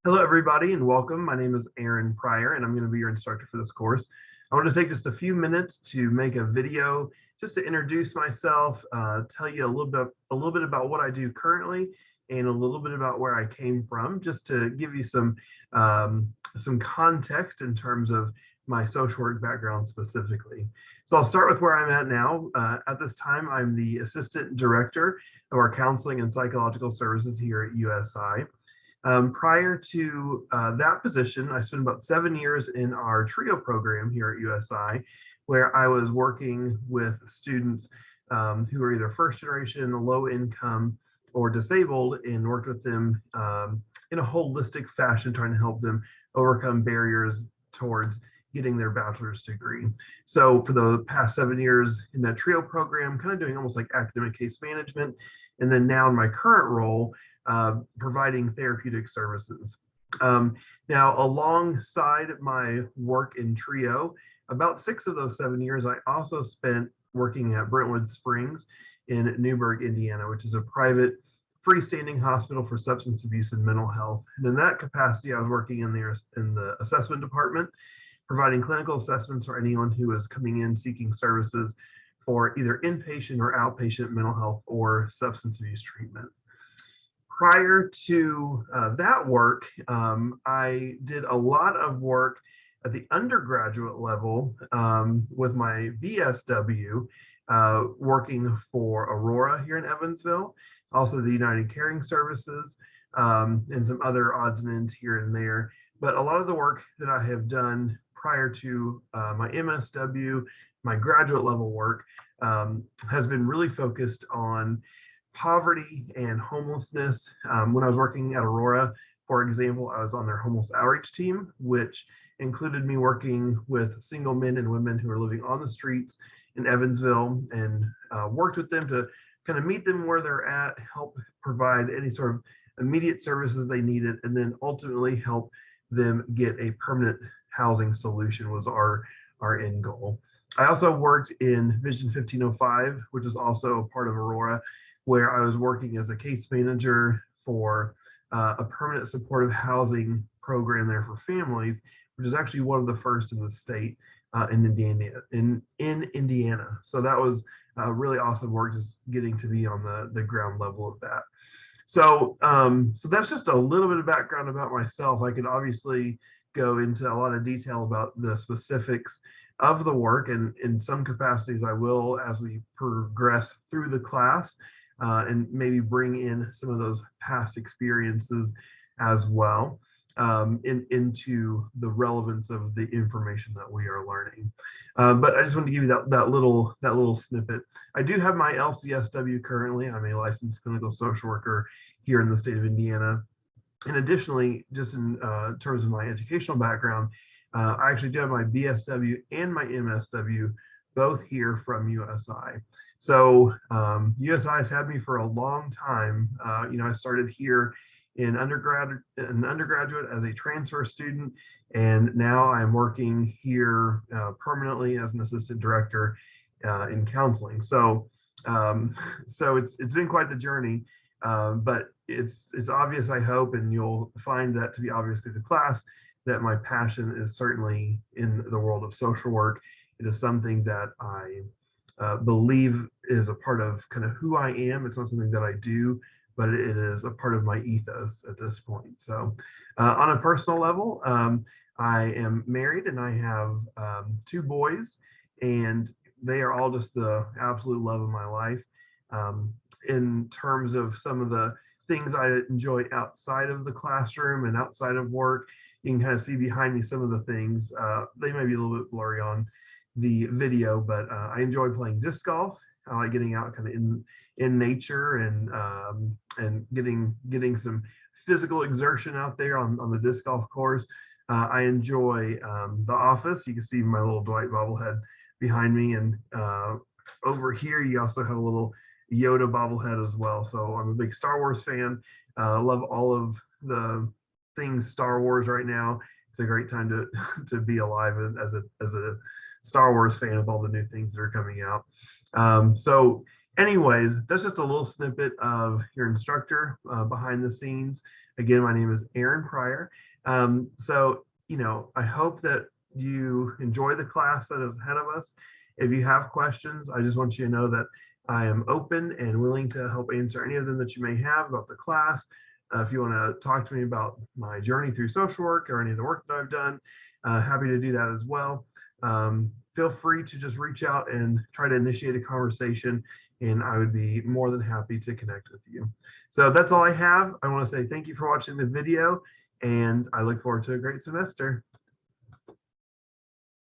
Hello, everybody, and welcome. My name is Aaron Pryor, and I'm going to be your instructor for this course. I want to take just a few minutes to make a video just to introduce myself, tell you a little bit about what I do currently, and a little bit about where I came from, just to give you some context in terms of my social work background specifically. So I'll start with where I'm at now. At this time, I'm the Assistant Director of our Counseling and Psychological Services here at USI. Prior to that position, I spent about 7 years in our TRIO program here at USI, where I was working with students who are either first generation, low income, or disabled, and worked with them in a holistic fashion, trying to help them overcome barriers towards getting their bachelor's degree. So for the past 7 years in that TRIO program, kind of doing almost like academic case management, and then now in my current role, providing therapeutic services. Now, alongside my work in TRIO, about 6 of those 7 years, I also spent working at Brentwood Springs in Newburgh, Indiana, which is a private freestanding hospital for substance abuse and mental health. And in that capacity, I was working in the assessment department, providing clinical assessments for anyone who is coming in seeking services for either inpatient or outpatient mental health or substance abuse treatment. Prior to that work, I did a lot of work at the undergraduate level with my BSW, working for Aurora here in Evansville, also the United Caring Services, and some other odds and ends here and there. But a lot of the work that I have done prior to my MSW, my graduate level work, has been really focused on poverty and homelessness. When I was working at Aurora, for example, I was on their homeless outreach team, which included me working with single men and women who are living on the streets in Evansville, and worked with them to kind of meet them where they're at, help provide any sort of immediate services they needed, and then ultimately help them get a permanent housing solution was our end goal. I also worked in Vision 1505, which is also a part of Aurora, where I was working as a case manager for a permanent supportive housing program there for families, which is actually one of the first in the state in Indiana. So that was really awesome work, just getting to be on the ground level of that. So that's just a little bit of background about myself. I could obviously go into a lot of detail about the specifics of the work, and in some capacities I will as we progress through the class, and maybe bring in some of those past experiences as well into the relevance of the information that we are learning. But I just want to give you that little snippet. I do have my LCSW currently. I'm a licensed clinical social worker here in the state of Indiana. And additionally, just in terms of my educational background, I actually do have my BSW and my MSW both here from USI. So USI has had me for a long time. I started here in undergraduate as a transfer student, and now I'm working here permanently as an assistant director in counseling. So it's been quite the journey, but it's obvious, I hope, and you'll find that to be obvious through the class, that my passion is certainly in the world of social work. It is something that I believe is a part of kind of who I am. It's not something that I do, but it is a part of my ethos at this point. So on a personal level, I am married and I have 2 boys, and they are all just the absolute love of my life. In terms of some of the things I enjoy outside of the classroom and outside of work, you can kind of see behind me some of the things. They may be a little bit blurry on the video, but I enjoy playing disc golf. I like getting out kind of in nature and getting some physical exertion out there on the disc golf course. I enjoy The Office. You can see my little Dwight bobblehead behind me, and over here you also have a little Yoda bobblehead as well. So I'm a big Star Wars fan. Love all of the things Star Wars right now. It's a great time to be alive as a Star Wars fan with all the new things that are coming out. So Anyways, that's just a little snippet of your instructor behind the scenes. Again, my name is Aaron Pryor. I hope that you enjoy the class that is ahead of us. If you have questions, I just want you to know that I am open and willing to help answer any of them that you may have about the class. If you want to talk to me about my journey through social work or any of the work that I've done, happy to do that as well. Feel free to just reach out and try to initiate a conversation, and I would be more than happy to connect with you. So that's all I have. I want to say thank you for watching the video, and I look forward to a great semester.